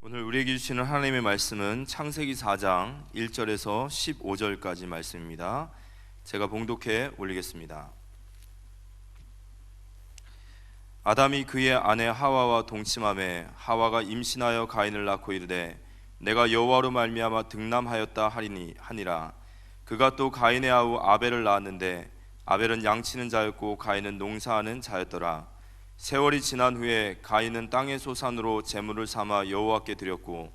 오늘 우리에게 주시는 하나님의 말씀은 창세기 4장 1절에서 15절까지 말씀입니다. 제가 봉독해 올리겠습니다. 아담이 그의 아내 하와와 동침하매 하와가 임신하여 가인을 낳고 이르되 내가 여호와로 말미암아 득남하였다 하니라. 그가 또 가인의 아우 아벨을 낳았는데 아벨은 양치는 자였고 가인은 농사하는 자였더라. 세월이 지난 후에 가인은 땅의 소산으로 제물을 삼아 여호와께 드렸고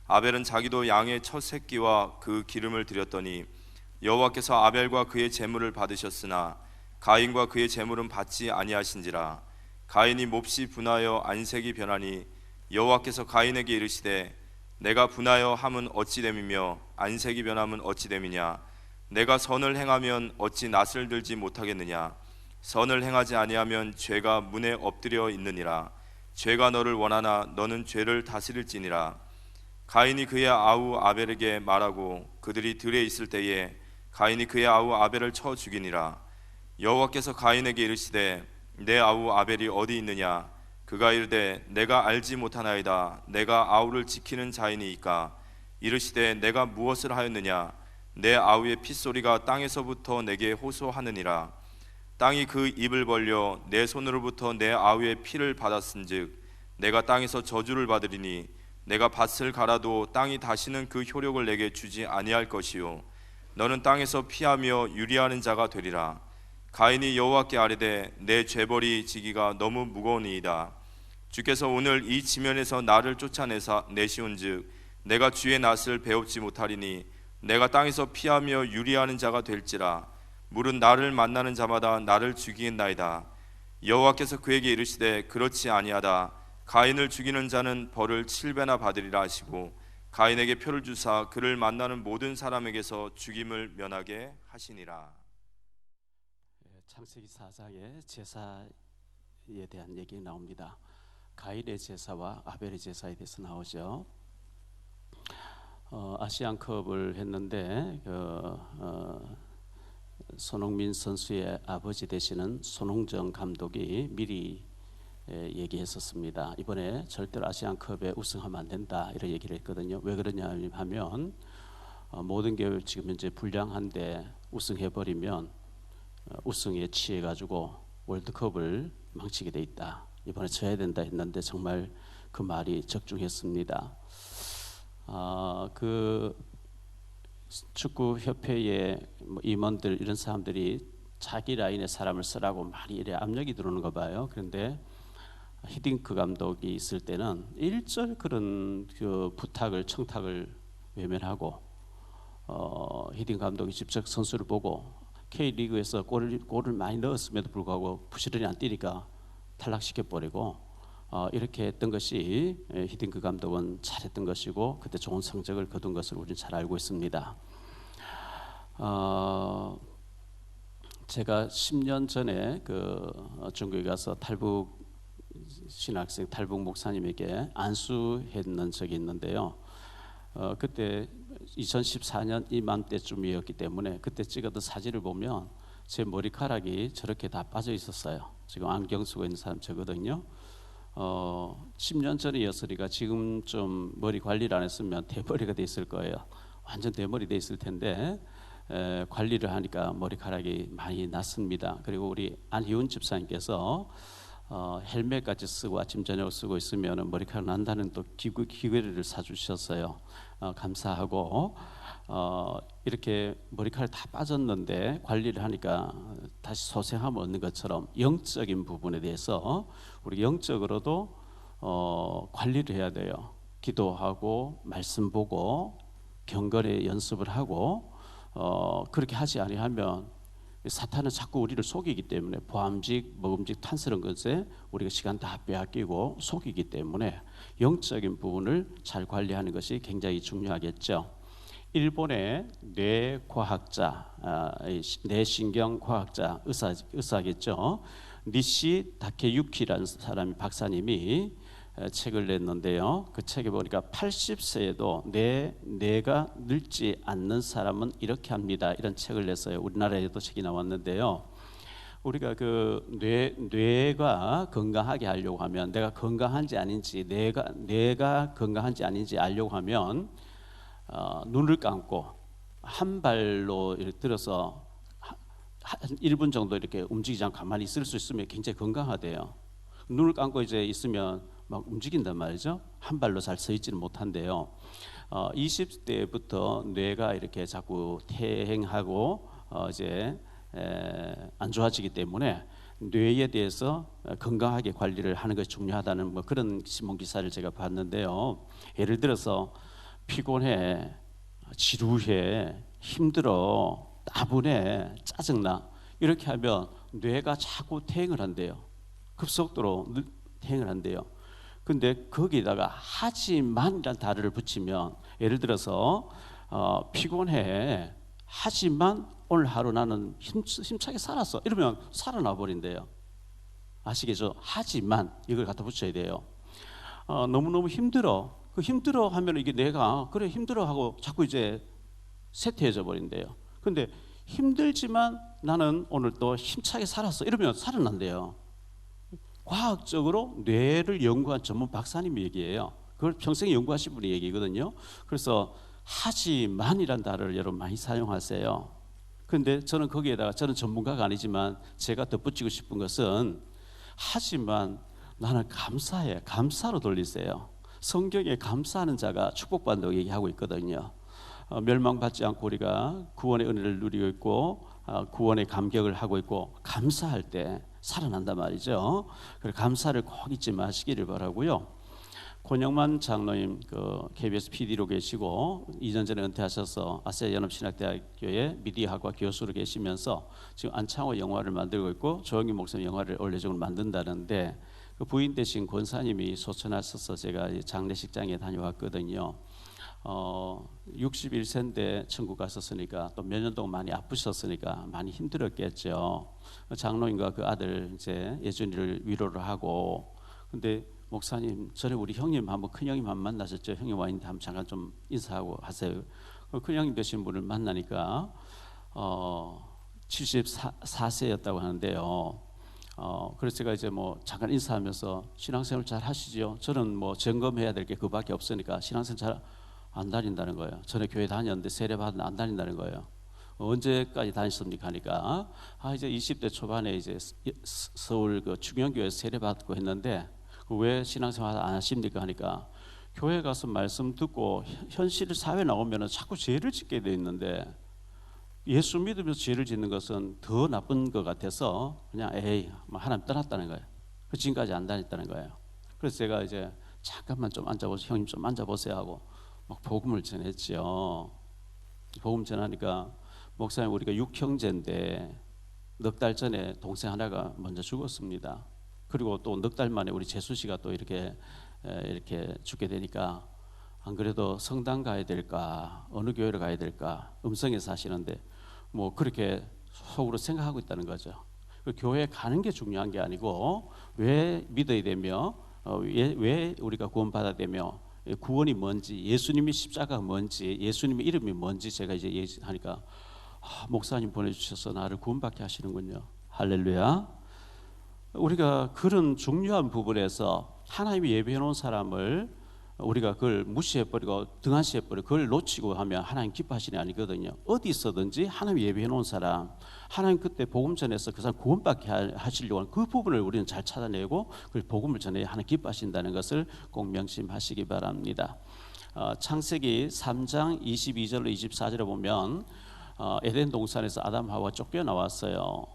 아벨은 자기도 양의 첫 새끼와 그 기름을 드렸더니 여호와께서 아벨과 그의 제물을 받으셨으나 가인과 그의 제물은 받지 아니하신지라. 가인이 몹시 분하여 안색이 변하니 여호와께서 가인에게 이르시되 내가 분하여 함은 어찌 됨이며 안색이 변함은 어찌 됨이냐. 내가 선을 행하면 어찌 낯을 들지 못하겠느냐. 선을 행하지 아니하면 죄가 문에 엎드려 있느니라. 죄가 너를 원하나 너는 죄를 다스릴지니라. 가인이 그의 아우 아벨에게 말하고 그들이 들에 있을 때에 가인이 그의 아우 아벨을 쳐 죽이니라. 여호와께서 가인에게 이르시되 내 아우 아벨이 어디 있느냐. 그가 이르되 내가 알지 못하나이다. 내가 아우를 지키는 자이니이까. 이르시되 내가 무엇을 하였느냐. 내 아우의 핏소리가 땅에서부터 내게 호소하느니라. 땅이 그 입을 벌려 내 손으로부터 내 아우의 피를 받았은즉 내가 땅에서 저주를 받으리니 내가 밭을 갈아도 땅이 다시는 그 효력을 내게 주지 아니할 것이요 너는 땅에서 피하며 유리하는 자가 되리라. 가인이 여호와께 아뢰되 내 죄벌이 지기가 너무 무거우니이다. 주께서 오늘 이 지면에서 나를 쫓아내시온즉 내가 주의 낯을 배웁지 못하리니 내가 땅에서 피하며 유리하는 자가 될지라. 물은 나를 만나는 자마다 나를 죽이겠나이다. 여호와께서 그에게 이르시되 그렇지 아니하다. 가인을 죽이는 자는 벌을 7배나 받으리라 하시고 가인에게 표를 주사 그를 만나는 모든 사람에게서 죽임을 면하게 하시니라. 창세기 4장에 제사에 대한 얘기 나옵니다. 가인의 제사와 아벨의 제사에 대해서 나오죠. 아시안컵을 했는데 손흥민 선수의 아버지 되시는 손흥정 감독이 미리 얘기했었습니다. 이번에 절대로 아시안컵에 우승하면 안 된다 이런 얘기를 했거든요. 왜 그러냐 하면 모든 게 지금 현재 불량한데 우승해버리면 우승에 취해가지고 월드컵을 망치게 돼 있다. 이번에 져야 된다 했는데 정말 그 말이 적중했습니다. 그 축구협회의 임원들 이런 사람들이 자기 라인의 사람을 쓰라고 많이 이래 압력이 들어오는 거 봐요. 그런데 히딩크 감독이 있을 때는 일절 그런 그 부탁을 청탁을 외면하고 히딩크 감독이 직접 선수를 보고 K리그에서 골을 많이 넣었음에도 불구하고 부지런히 안 뛰니까 탈락시켜버리고 이렇게 했던 것이 히딩크 감독은 잘했던 것이고 그때 좋은 성적을 거둔 것을 우리는 잘 알고 있습니다. 제가 10년 전에 그 중국에 가서 탈북 신학생 탈북 목사님에게 안수했는 적이 있는데요. 그때 2014년 이맘때쯤이었기 때문에 그때 찍었던 사진을 보면 제 머리카락이 저렇게 다 빠져 있었어요. 지금 안경 쓰고 있는 사람 저거든요. 10년 전이었으니까 지금 좀 머리 관리를 안 했으면 대머리가 돼 있을 거예요. 완전 대머리 돼 있을 텐데 관리를 하니까 머리카락이 많이 났습니다. 그리고 우리 안희훈 집사님께서 헬멧까지 쓰고 아침 저녁 쓰고 있으면 머리카락 난다는 또 기계를 사주셨어요. 감사하고 이렇게 머리카락 다 빠졌는데 관리를 하니까 다시 소생하면 얻는 것처럼 영적인 부분에 대해서 우리 영적으로도 관리를 해야 돼요. 기도하고 말씀 보고 경건의 연습을 하고 그렇게 하지 아니하면 사탄은 자꾸 우리를 속이기 때문에 보암직, 먹음직, 탄스러운 것에 우리가 시간 다 빼앗기고 속이기 때문에 영적인 부분을 잘 관리하는 것이 굉장히 중요하겠죠. 일본의 뇌과학자, 뇌신경과학자, 의사겠죠. 니시 다케유키라는 사람이 박사님이 책을 냈는데요. 그 책에 보니까 80세에도 뇌가 늙지 않는 사람은 이렇게 합니다. 이런 책을 냈어요. 우리나라에도 책이 나왔는데요. 우리가 그 뇌가 건강하게 하려고 하면 내가 건강한지 아닌지 뇌가 건강한지 아닌지 알려고 하면 눈을 감고 한 발로 이렇게 들어서 한 1분 정도 이렇게 움직이지 않고 가만히 있을 수 있으면 굉장히 건강하대요. 눈을 감고 이제 있으면 막 움직인단 말이죠. 한 발로 잘 서 있지는 못한대요. 20대부터 뇌가 이렇게 자꾸 퇴행하고 이제 안 좋아지기 때문에 뇌에 대해서 건강하게 관리를 하는 것이 중요하다는 뭐 그런 신문 기사를 제가 봤는데요. 예를 들어서 피곤해, 지루해, 힘들어, 따분해, 짜증나 이렇게 하면 뇌가 자꾸 퇴행을 한대요. 급속도로 퇴행을 한대요. 근데 거기다가 하지만이라는 단어를 붙이면 예를 들어서 피곤해 하지만 오늘 하루 나는 힘차게 살았어 이러면 살아나 버린대요. 아시겠죠? 하지만 이걸 갖다 붙여야 돼요. 너무너무 힘들어. 그 힘들어 하면 이게 내가 그래 힘들어 하고 자꾸 이제 쇠퇴해져 버린대요. 근데 힘들지만 나는 오늘 또 힘차게 살았어 이러면 살아난대요. 과학적으로 뇌를 연구한 전문 박사님 얘기예요. 그걸 평생 연구하신 분이 얘기거든요. 그래서 하지만이란 단어를 여러분 많이 사용하세요. 그런데 저는 거기에다가 저는 전문가가 아니지만 제가 덧붙이고 싶은 것은 하지만 나는 감사해. 감사로 돌리세요. 성경에 감사하는 자가 축복받는다고 얘기하고 있거든요. 멸망받지 않고 우리가 구원의 은혜를 누리고 있고 구원의 감격을 하고 있고 감사할 때 살아난단 말이죠. 그래서 감사를 꼭 잊지 마시기를 바라고요. 권영만 장로님 그 KBS PD로 계시고 2년 전에 은퇴하셔서 아시아 연합신학대학교의 미디어학과 교수로 계시면서 지금 안창호 영화를 만들고 있고 조영기 목사님 영화를 원래적으로 만든다는데 그 부인 되신 권사님이 소천하셔서 제가 장례식장에 다녀왔거든요. 61세인데 천국 갔었으니까 또 몇 년 동안 많이 아프셨으니까 많이 힘들었겠죠. 장로님과 그 아들 이제 예준이를 위로를 하고 근데 목사님 전에 우리 형님 한번 큰 형님 한번 만나셨죠? 형님 와 있는데 한번 잠깐 좀 인사하고 하세요. 큰 형님 되신 분을 만나니까 74세였다고 하는데요. 그래서 제가 이제 뭐 잠깐 인사하면서 신앙생활 잘 하시죠? 저는 뭐 점검해야 될 게 그밖에 없으니까 신앙생활 잘 안 다닌다는 거예요. 전에 교회 다녔는데 세례 받은 안 다닌다는 거예요. 언제까지 다니십니까 하니까 이제 20대 초반에 이제 서울 그 중형교회 세례 받고 했는데 왜 신앙생활 안 하십니까 하니까 교회 가서 말씀 듣고 현실 사회 나오면 자꾸 죄를 짓게 돼 있는데 예수 믿으면서 죄를 짓는 것은 더 나쁜 것 같아서 그냥 뭐 하나님 떠났다는 거예요. 그 지금까지 안 다녔다는 거예요. 그래서 제가 이제 잠깐만 좀 앉아보세요. 형님 좀 앉아보세요 하고 막 복음을 전했죠. 복음 전하니까 목사님 우리가 6형제인데 넉 달 전에 동생 하나가 먼저 죽었습니다. 그리고 또 넉 달 만에 우리 재수 씨가 또 이렇게 죽게 되니까 안 그래도 성당 가야 될까 어느 교회를 가야 될까 음성에 사시는데 뭐 그렇게 속으로 생각하고 있다는 거죠. 교회 가는 게 중요한 게 아니고 왜 믿어야 되며 왜 우리가 구원받아야 되며 구원이 뭔지 예수님이 십자가가 뭔지 예수님의 이름이 뭔지 제가 이제 얘기하니까 목사님 보내주셔서 나를 구원받게 하시는군요. 할렐루야. 우리가 그런 중요한 부분에서 하나님이 예배해 놓은 사람을 우리가 그걸 무시해버리고 등한시해버리고 그걸 놓치고 하면 하나님 기뻐하시는 게 아니거든요. 어디 있어든지 하나님 예배해 놓은 사람 하나님 그때 복음 전해서 그 사람 구원받게 하시려고 하는 그 부분을 우리는 잘 찾아내고 그 복음을 전해 하나님 기뻐하신다는 것을 꼭 명심하시기 바랍니다. 창세기 3장 22절로 24절에 보면 에덴 동산에서 아담 하와 쫓겨나왔어요.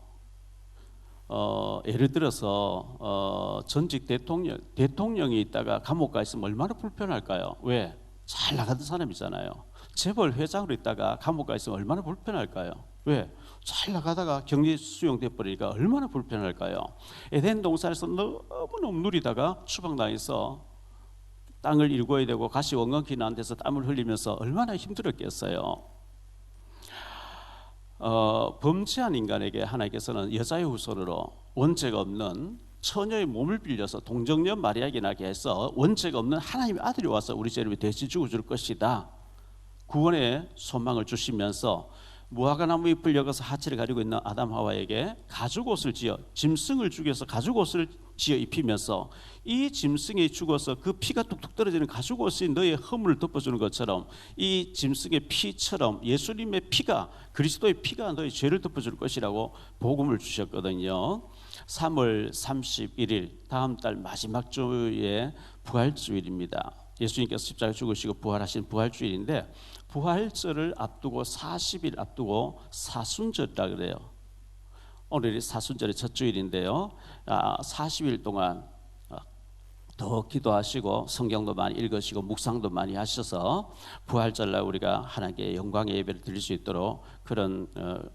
예를 들어서 전직 대통령이 있다가 감옥 가 있으면 얼마나 불편할까요? 왜? 잘 나가던 사람이잖아요. 재벌 회장으로 있다가 감옥 가 있으면 얼마나 불편할까요? 왜? 잘 나가다가 격리 수용돼 버리니까 얼마나 불편할까요? 에덴 동산에서 너무너무 누리다가 추방당해서 땅을 일궈야 되고 가시 원건기 난 데서 땀을 흘리면서 얼마나 힘들었겠어요. 범죄한 인간에게 하나님께서는 여자의 후손으로 원죄가 없는 처녀의 몸을 빌려서 동정녀 마리아에게 나게 해서 원죄가 없는 하나님의 아들이 와서 우리 죄를 대신 죽어줄 것이다. 구원의 소망을 주시면서 무화과나무 잎을 엮어서 하체를 가리고 있는 아담 하와에게 가죽옷을 지어 짐승을 죽여서 가죽옷을 지어 입히면서 이 짐승이 죽어서 그 피가 뚝뚝 떨어지는 가죽옷이 너의 허물을 덮어주는 것처럼 이 짐승의 피처럼 예수님의 피가, 그리스도의 피가 너의 죄를 덮어줄 것이라고 복음을 주셨거든요. 3월 31일 다음 달 마지막 주에 부활주일입니다. 예수님께서 십자가에 죽으시고 부활하신 부활주일인데, 부활절을 앞두고 40일 앞두고 사순절이라 그래요. 오늘이 사순절의 첫 주일인데요. 40일 동안 더 기도하시고 성경도 많이 읽으시고 묵상도 많이 하셔서 부활절날 우리가 하나님께 영광의 예배를 드릴 수 있도록 그런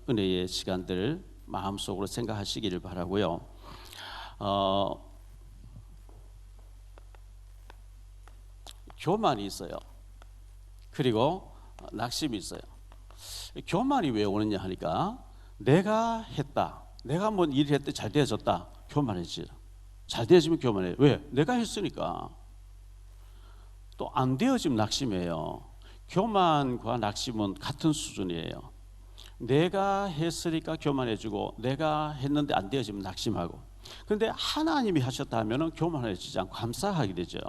은혜의 시간들을 마음속으로 생각하시기를 바라고요. 교만이 있어요. 그리고 낙심이 있어요. 교만이 왜 오느냐 하니까, 내가 했다, 내가 뭔 일을 했더니 잘 되어졌다, 교만해지. 잘 되어지면 교만해. 왜? 내가 했으니까. 또 안 되어지면 낙심해요. 교만과 낙심은 같은 수준이에요. 내가 했으니까 교만해지고, 내가 했는데 안 되어지면 낙심하고. 그런데 하나님이 하셨다 하면 교만해지지 않고 감사하게 되죠.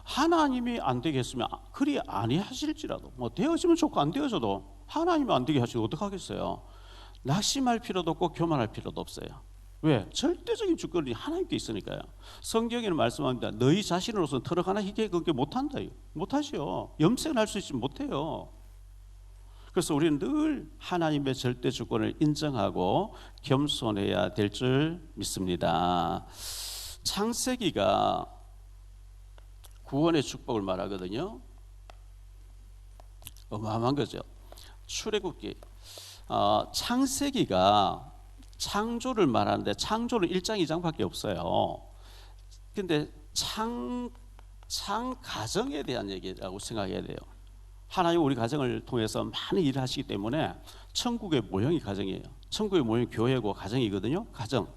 하나님이 안 되게 했으면 그리 아니하실지라도, 뭐 되어지면 좋고 안 되어져도 하나님이 안 되게 하시면 어떡하겠어요. 낙심할 필요도 없고 교만할 필요도 없어요. 왜? 절대적인 주권이 하나님께 있으니까요. 성경에는 말씀합니다. 너희 자신으로서는 털어 하나 희게 그렇게 못한다. 못하시오. 염색을 수 있으면 못해요. 그래서 우리는 늘 하나님의 절대 주권을 인정하고 겸손해야 될 줄 믿습니다. 창세기가 구원의 축복을 말하거든요. 어마어마한 거죠. 출애굽기, 창세기가 창조를 말하는데 창조는 1장 2장밖에 없어요. 근데 창 가정에 대한 얘기라고 생각해야 돼요. 하나님 우리 가정을 통해서 많은 일을 하시기 때문에 천국의 모형이 가정이에요. 천국의 모형이 교회고 가정이거든요. 가정.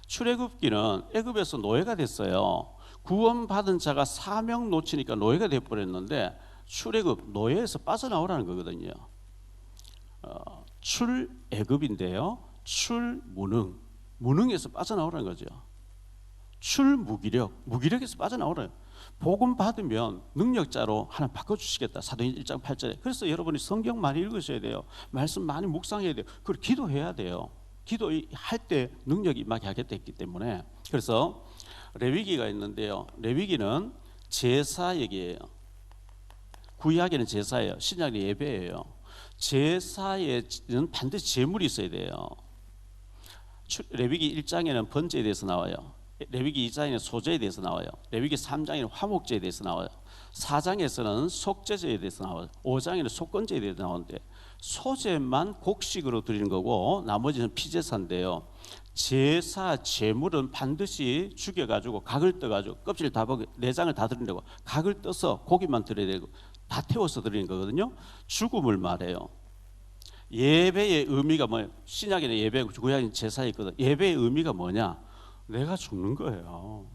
출애굽기는 애굽에서 노예가 됐어요. 구원받은 자가 사명 놓치니까 노예가 돼버렸는데, 출애굽, 노예에서 빠져나오라는 거거든요. 출애굽인데요, 출무능, 무능에서 빠져나오라는 거죠. 출무기력, 무기력에서 빠져나오라요. 복음 받으면 능력자로 하나님 바꿔주시겠다. 사도행전 1장 8절에. 그래서 여러분이 성경 많이 읽으셔야 돼요. 말씀 많이 묵상해야 돼요. 그리고 기도해야 돼요. 기도할 때 능력이 임하게 하겠다 했기 때문에. 그래서 레위기가 있는데요, 레위기는 제사 얘기예요. 구약에는 제사예요. 신약은 예배예요. 제사에는 반드시 제물이 있어야 돼요. 레위기 1장에는 번제에 대해서 나와요. 레위기 2장에는 소제에 대해서 나와요. 레위기 3장에는 화목제에 대해서 나와요. 4장에서는 속죄제에 대해서 나와요. 5장에는 속건제에 대해서 나오는데, 소제만 곡식으로 드리는 거고 나머지는 피제사인데요, 제사 제물은 반드시 죽여가지고 각을 떠가지고 껍질을 다 벗고 내장을 다 드린다고, 각을 떠서 고기만 드려야 되고 다 태워서 드리는 거거든요. 죽음을 말해요. 예배의 의미가 뭐예요? 신약에는 예배, 구약에는 제사에 있거든. 예배의 의미가 뭐냐? 내가 죽는 거예요.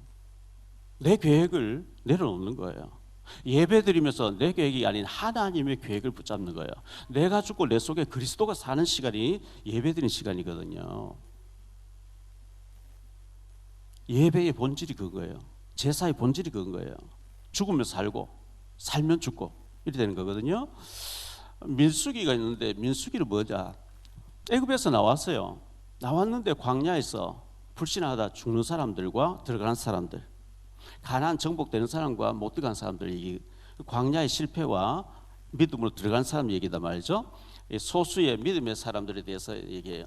내 계획을 내려놓는 거예요. 예배 드리면서 내 계획이 아닌 하나님의 계획을 붙잡는 거예요. 내가 죽고 내 속에 그리스도가 사는 시간이 예배 드리는 시간이거든요. 예배의 본질이 그거예요. 제사의 본질이 그거예요. 죽으면 살고 살면 죽고 이렇게 되는 거거든요. 민수기가 있는데, 민수기는 뭐냐? 애굽에서 나왔어요. 나왔는데 광야에서 불신하다 죽는 사람들과 들어가는 사람들, 가나안 정복되는 사람과 못 들어간 사람들 얘기, 광야의 실패와 믿음으로 들어간 사람 얘기다 말이죠. 소수의 믿음의 사람들에 대해서 얘기해요.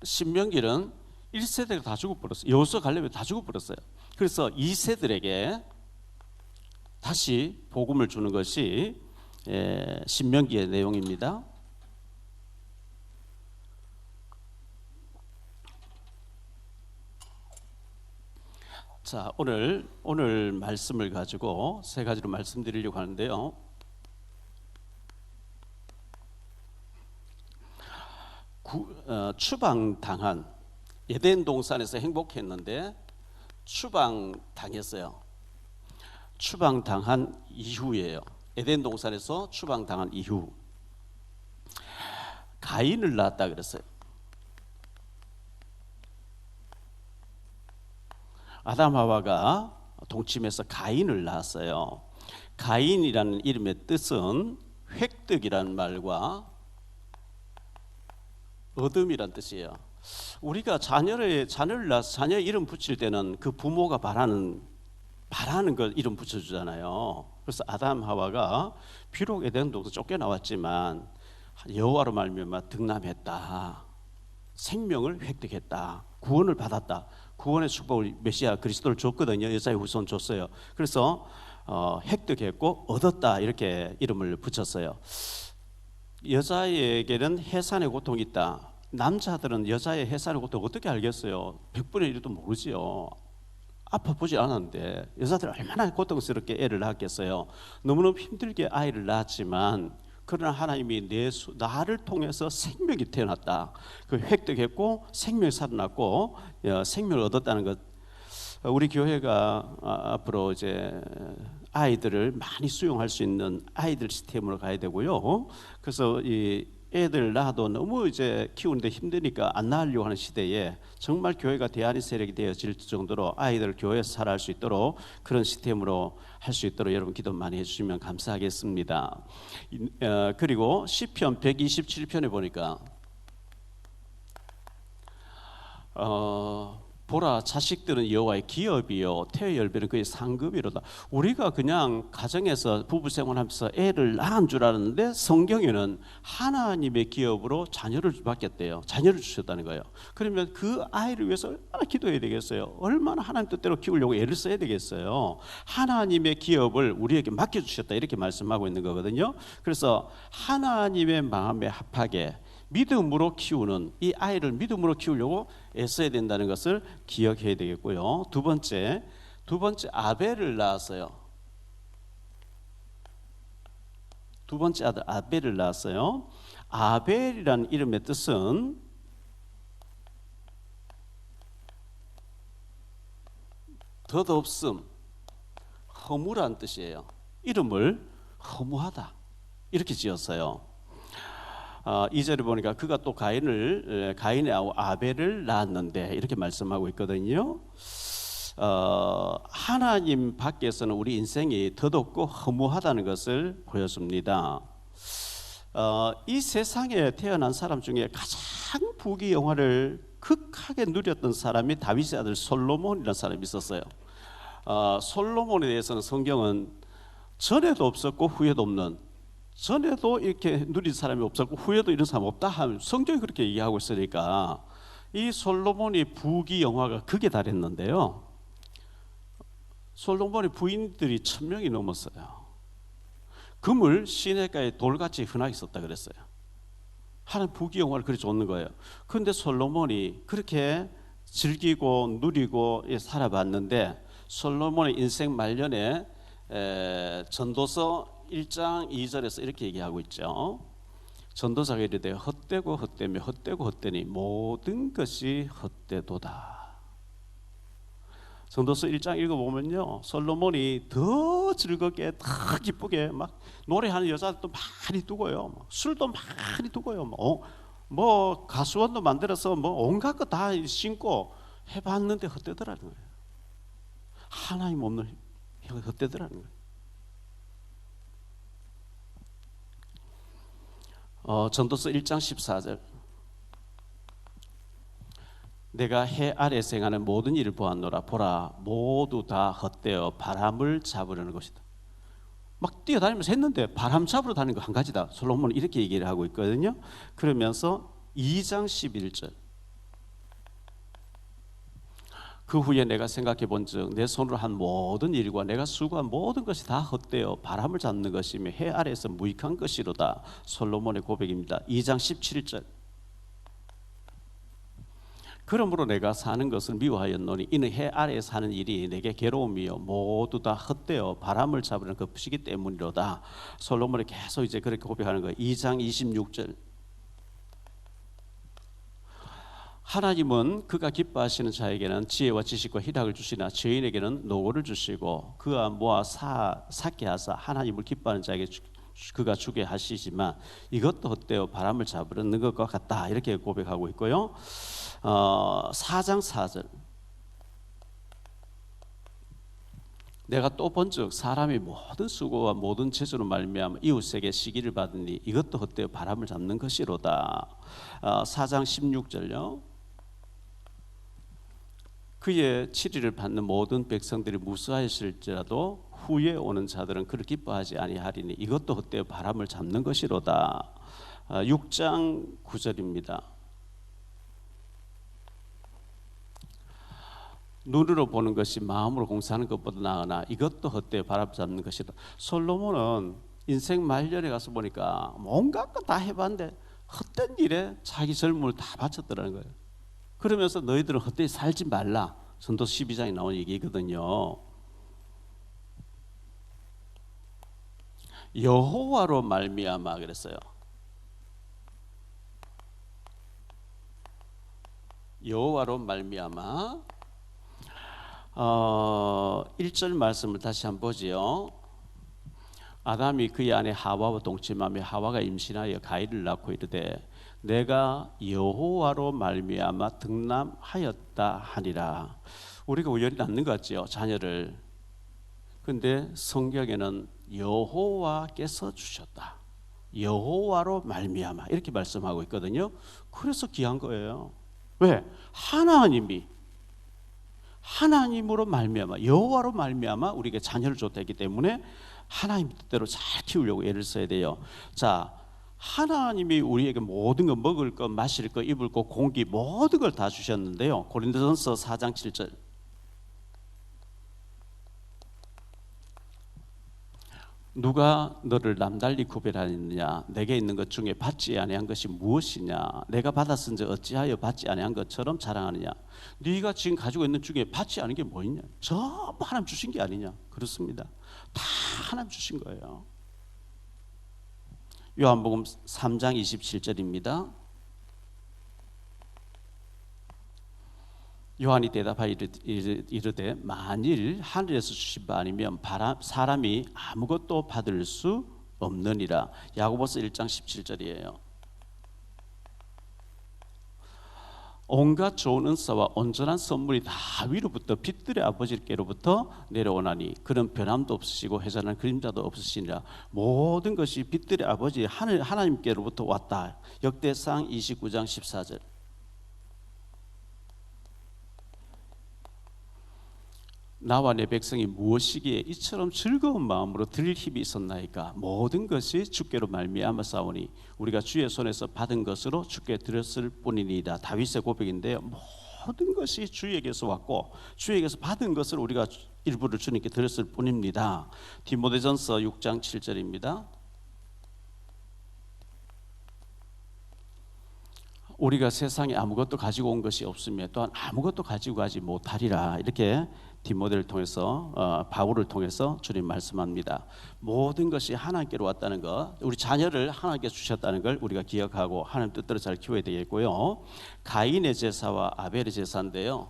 신명기는 1세대가 다 죽어버렸어요. 여호수아 갈렙이 다 죽어버렸어요. 그래서 2세들에게 다시 복음을 주는 것이 신명기의 내용입니다. 자, 오늘 말씀을 가지고 세 가지로 말씀드리려고 하는데요. 추방당한, 에덴 동산에서 행복했는데 추방당했어요. 추방당한 이후예요. 에덴 동산에서 추방당한 이후 가인을 낳았다 그랬어요. 아담 하와가 동침해서 가인을 낳았어요. 가인이라는 이름의 뜻은 획득이라는 말과 얻음이란 뜻이에요. 우리가 자녀를 낳아서 자녀 이름 붙일 때는 그 부모가 바라는 걸 이름 붙여주잖아요. 그래서 아담 하와가 비록 에덴 동산 쫓겨나왔지만 여호와로 말미암아 득남했다. 생명을 획득했다. 구원을 받았다. 구원의 축복을 메시아 그리스도를 줬거든요. 여자의 후손 줬어요. 그래서 획득했고 얻었다 이렇게 이름을 붙였어요. 여자에게는 해산의 고통이 있다. 남자들은 여자의 해산의 고통 어떻게 알겠어요? 100분의 1도 모르지요. 아파보지 않았는데 여자들은 얼마나 고통스럽게 애를 낳았겠어요. 너무너무 힘들게 아이를 낳았지만 그러나 하나님이 나를 통해서 생명이 태어났다. 그 획득했고 생명이 살아났고 생명을 얻었다는 것. 우리 교회가 앞으로 이제 아이들을 많이 수용할 수 있는 아이들 시스템으로 가야 되고요. 그래서 이 애들 낳아도 너무 이제 키우는데 힘드니까 안 낳으려고 하는 시대에 정말 교회가 대안의 세력이 되어질 정도로 아이들 교회에서 살아갈 수 있도록 그런 시스템으로 할 수 있도록 여러분 기도 많이 해주시면 감사하겠습니다. 그리고 시편 127편에 보니까 보라 자식들은 여호와의 기업이요 태의 열매는 그의 상급이로다. 우리가 그냥 가정에서 부부 생활하면서 애를 낳은 줄 알았는데 성경에는 하나님의 기업으로 자녀를 받겠대요. 자녀를 주셨다는 거예요. 그러면 그 아이를 위해서 얼마나 기도해야 되겠어요? 얼마나 하나님 뜻대로 키우려고 애를 써야 되겠어요? 하나님의 기업을 우리에게 맡겨주셨다 이렇게 말씀하고 있는 거거든요. 그래서 하나님의 마음에 합하게 믿음으로 키우는 이 아이를 믿음으로 키우려고 애써야 된다는 것을 기억해야 되겠고요. 두 번째 아벨을 낳았어요. 두 번째 아들 아벨을 낳았어요. 아벨이라는 이름의 뜻은 덧없음, 허무란 뜻이에요. 이름을 허무하다 이렇게 지었어요. 2절에 보니까 그가 또 가인의 아벨을 낳았는데 이렇게 말씀하고 있거든요. 하나님 밖에서는 우리 인생이 덧없고 허무하다는 것을 보여줍니다. 이 세상에 태어난 사람 중에 가장 부귀영화를 극하게 누렸던 사람이 다윗의 아들 솔로몬이라는 사람이 있었어요. 솔로몬에 대해서는 성경은 전에도 없었고 후에도 없는, 전에도 이렇게 누린 사람이 없었고 후에도 이런 사람 없다 하면 성경이 그렇게 얘기하고 있으니까 이 솔로몬이 부귀영화가 극에 달했는데요. 솔로몬의 부인들이 1000명이 넘었어요. 금을 시내가에 돌같이 흔하게 썼다 그랬어요. 하나님 부귀영화를 그렇게 줬는 거예요. 그런데 솔로몬이 그렇게 즐기고 누리고 살아봤는데 솔로몬의 인생 말년에 전도서 1장 2절에서 이렇게 얘기하고 있죠. 전도자가 이르되 헛되고 헛되며 헛되고 헛되니 모든 것이 헛되도다. 전도서 1장 읽어보면요, 솔로몬이 더 즐겁게 더 기쁘게 막 노래하는 여자들도 많이 두고요, 술도 많이 두고요, 뭐 가수원도 만들어서 뭐 온갖 거 다 신고 해봤는데 헛되더라는 거예요. 하나님 없는 헛되더라는 거예요. 전도서 1장 14절 내가 해 아래 생하는 모든 일을 보았노라. 보라 모두 다 헛되어 바람을 잡으려는 것이다. 막 뛰어다니면서 했는데 바람 잡으러 다니는 거 한 가지다. 솔로몬은 이렇게 얘기를 하고 있거든요. 그러면서 2장 11절 그 후에 내가 생각해 본즉 내 손으로 한 모든 일과 내가 수고한 모든 것이 다 헛되어 바람을 잡는 것이며 해 아래에서 무익한 것이로다. 솔로몬의 고백입니다. 2장 17절 그러므로 내가 사는 것을 미워하였노니 이는 해 아래에 사는 일이 내게 괴로움이요 모두 다 헛되어 바람을 잡으려는 것이기 때문이로다. 솔로몬이 계속 이제 그렇게 고백하는 거예요. 2장 26절 하나님은 그가 기뻐하시는 자에게는 지혜와 지식과 희락을 주시나 죄인에게는 노고를 주시고 그가 모아 삭게 하사 하나님을 기뻐하는 자에게 그가 주게 하시지만 이것도 헛되어 바람을 잡으려는 것과 같다. 이렇게 고백하고 있고요. 4장 4절 내가 또 본즉 사람이 모든 수고와 모든 재주로 말미암아 이웃에게 시기를 받으니 이것도 헛되어 바람을 잡는 것이로다. 4장 16절요. 그의 7일을 받는 모든 백성들이 무수하였을지라도 후에 오는 자들은 그를 기뻐하지 아니하리니 이것도 헛되어 바람을 잡는 것이로다. 6장 9절입니다. 눈으로 보는 것이 마음으로 공사하는 것보다 나으나 이것도 헛되어 바람 잡는 것이다. 솔로몬은 인생 말년에 가서 보니까 뭔가 다 해봤는데 헛된 일에 자기 젊음을 다 바쳤더라는 거예요. 그러면서 너희들은 헛되이 살지 말라. 전도 12장에 나온 얘기거든요. 여호와로 말미암아 그랬어요. 여호와로 말미암아 1절 말씀을 다시 한번 보지요. 아담이 그의 아내 하와와 동침하며 하와가 임신하여 가인을 낳고 이르되 내가 여호와로 말미암아 득남하였다 하니라. 우리가 우연히 낳는 것 같지요, 자녀를. 근데 성경에는 여호와께서 주셨다. 여호와로 말미암아 이렇게 말씀하고 있거든요. 그래서 귀한 거예요. 왜? 하나님으로 말미암아 여호와로 말미암아 우리에게 자녀를 줬다기 때문에 하나님 뜻대로 잘 키우려고 애를 써야 돼요. 자, 하나님이 우리에게 모든 거 먹을 거 마실 거 입을 거 공기 모든 걸 다 주셨는데요. 고린도전서 4장 7절 누가 너를 남달리 구별하느냐 내게 있는 것 중에 받지 아니한 것이 무엇이냐 내가 받았은지 어찌하여 받지 아니한 것처럼 자랑하느냐 네가 지금 가지고 있는 중에 받지 않은 게 뭐 있냐 전부 하나님 주신 게 아니냐. 그렇습니다. 다 하나님 주신 거예요. 요한복음 3장 27절입니다. 요한이 대답하여 이르되 만일 하늘에서 주신 바 아니면 사람이 아무것도 받을 수 없느니라. 야고보서 1장 17절이에요. 온갖 좋은 은사와 온전한 선물이 다 위로부터 빛들의 아버지께로부터 내려오나니 그런 변함도 없으시고 회전한 그림자도 없으시니라. 모든 것이 빛들의 아버지 하나님께로부터 왔다. 역대상 29장 14절 나와 내 백성이 무엇이기에 이처럼 즐거운 마음으로 드릴 힘이 있었나이까. 모든 것이 주께로 말미암아 싸우니 우리가 주의 손에서 받은 것으로 주께 드렸을 뿐이니이다. 다윗의 고백인데요. 모든 것이 주에게서 왔고 주에게서 받은 것을 우리가 일부를 주님께 드렸을 뿐입니다. 디모데전서 6장 7절입니다. 우리가 세상에 아무것도 가지고 온 것이 없으며 또한 아무것도 가지고 가지 못하리라. 이렇게 디모데를 통해서 바울을 통해서 주님 말씀합니다. 모든 것이 하나님께로 왔다는 것, 우리 자녀를 하나님께 주셨다는 걸 우리가 기억하고 하나님 뜻대로 잘 키워야 되겠고요. 가인의 제사와 아벨의 제사인데요.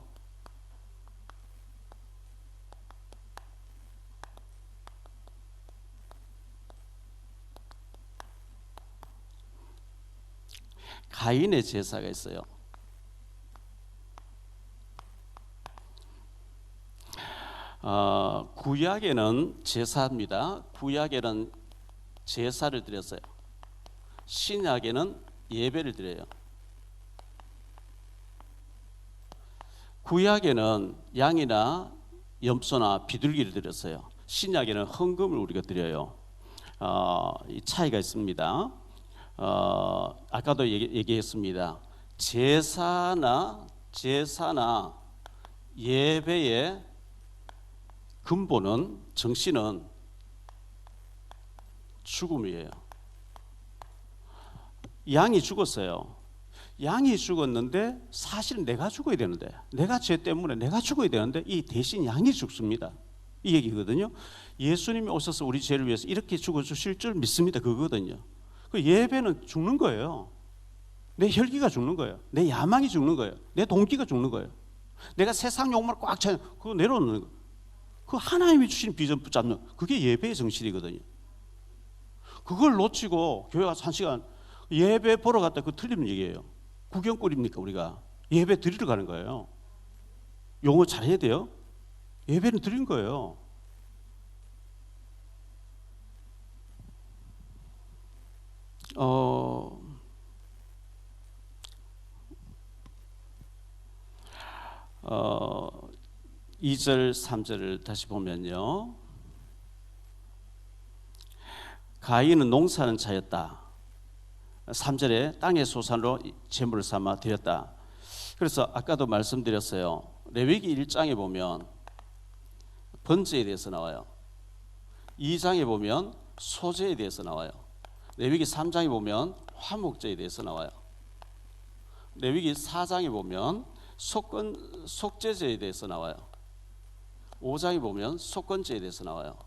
가인의 제사가 있어요. 구약에는 제사입니다. 구약에는 제사를 드렸어요. 신약에는 예배를 드려요. 구약에는 양이나 염소나 비둘기를 드렸어요. 신약에는 헌금을 우리가 드려요. 이 차이가 있습니다. 아까도 얘기했습니다. 제사나 예배의 근본은 정신은 죽음이에요. 양이 죽었어요. 양이 죽었는데 사실은 내가 죽어야 되는데, 내가 죄 때문에 내가 죽어야 되는데 이 대신 양이 죽습니다. 이 얘기거든요. 예수님이 오셔서 우리 죄를 위해서 이렇게 죽어주실 줄 믿습니다. 그거거든요. 그 예배는 죽는 거예요. 내 혈기가 죽는 거예요. 내 야망이 죽는 거예요. 내 동기가 죽는 거예요. 내가 세상 욕망을 꽉 차요. 그거 내려놓는 거예요. 그 하나님이 주신 비전 붙잡는 그게 예배의 정신이거든요. 그걸 놓치고 교회 가서 1시간 예배 보러 갔다 그 틀리는 얘기예요. 구경거리입니까 우리가? 예배 드리러 가는 거예요. 용어 잘해야 돼요. 예배는 드린 거예요. 어, 2절 3절을 다시 보면요. 가인은 농사하는 자였다. 3절에 땅의 소산으로 제물을 삼아 드렸다. 그래서 아까도 말씀드렸어요. 레위기 1장에 보면 번제에 대해서 나와요. 2장에 보면 소제에 대해서 나와요. 레위기 3장에 보면 화목제에 대해서 나와요. 레위기 4장에 보면 속죄제에 대해서 나와요. 5장에 보면 속건제에 대해서 나와요.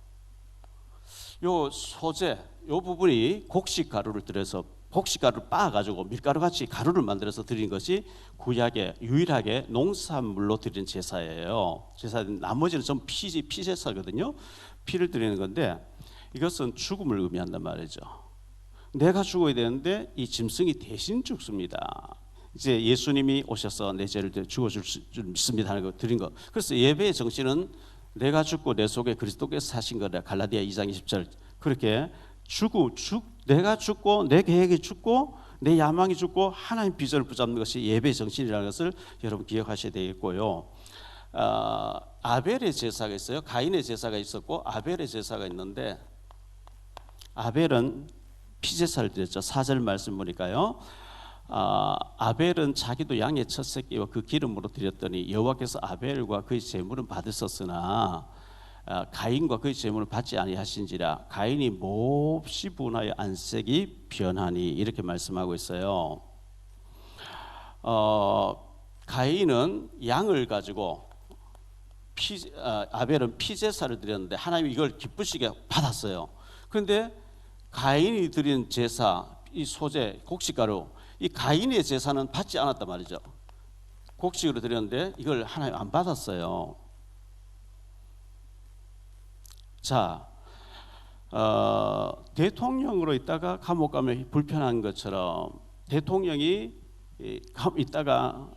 요 소제, 요 부분이 곡식 가루를 들여서 곡식가루를 빻아가지고 밀가루같이 가루를 만들어서 드린 것이 구약에 유일하게 농산물로 드린 제사예요. 나머지는 좀 피제사거든요. 피를 드리는 건데 이것은 죽음을 의미한단 말이죠. 내가 죽어야 되는데 이 짐승이 대신 죽습니다. 이제 예수님이 오셔서 내 죄를 죽어줄 줄 믿습니다 하는 거 드린 거. 그래서 예배의 정신은 내가 죽고 내 속에 그리스도께서 사신 거다. 갈라디아 2장 20절 그렇게 내가 죽고 내 계획이 죽고 내 야망이 죽고 하나님 비전을 붙잡는 것이 예배의 정신이라는 것을 여러분 기억하셔야 되겠고요. 아벨의 제사가 있어요. 가인의 제사가 있었고 아벨의 제사가 있는데 아벨은 피제사를 드렸죠. 4절 말씀 보니까요. 아벨은 자기도 양의 첫 새끼와 그 기름으로 드렸더니 여호와께서 아벨과 그의 제물은 받으셨으나 가인과 그의 제물을 받지 아니하신지라 가인이 몹시 분하여 안색이 변하니 이렇게 말씀하고 있어요. 가인은 양을 가지고 아벨은 피제사를 드렸는데 하나님이 이걸 기쁘시게 받았어요. 그런데 가인이 드린 제사, 이 소제, 곡식가루, 이 가인의 제사는 받지 않았단 말이죠. 곡식으로 드렸는데 이걸 하나님 안 받았어요. 자, 대통령으로 있다가 감옥 가면 불편한 것처럼 대통령이 있다가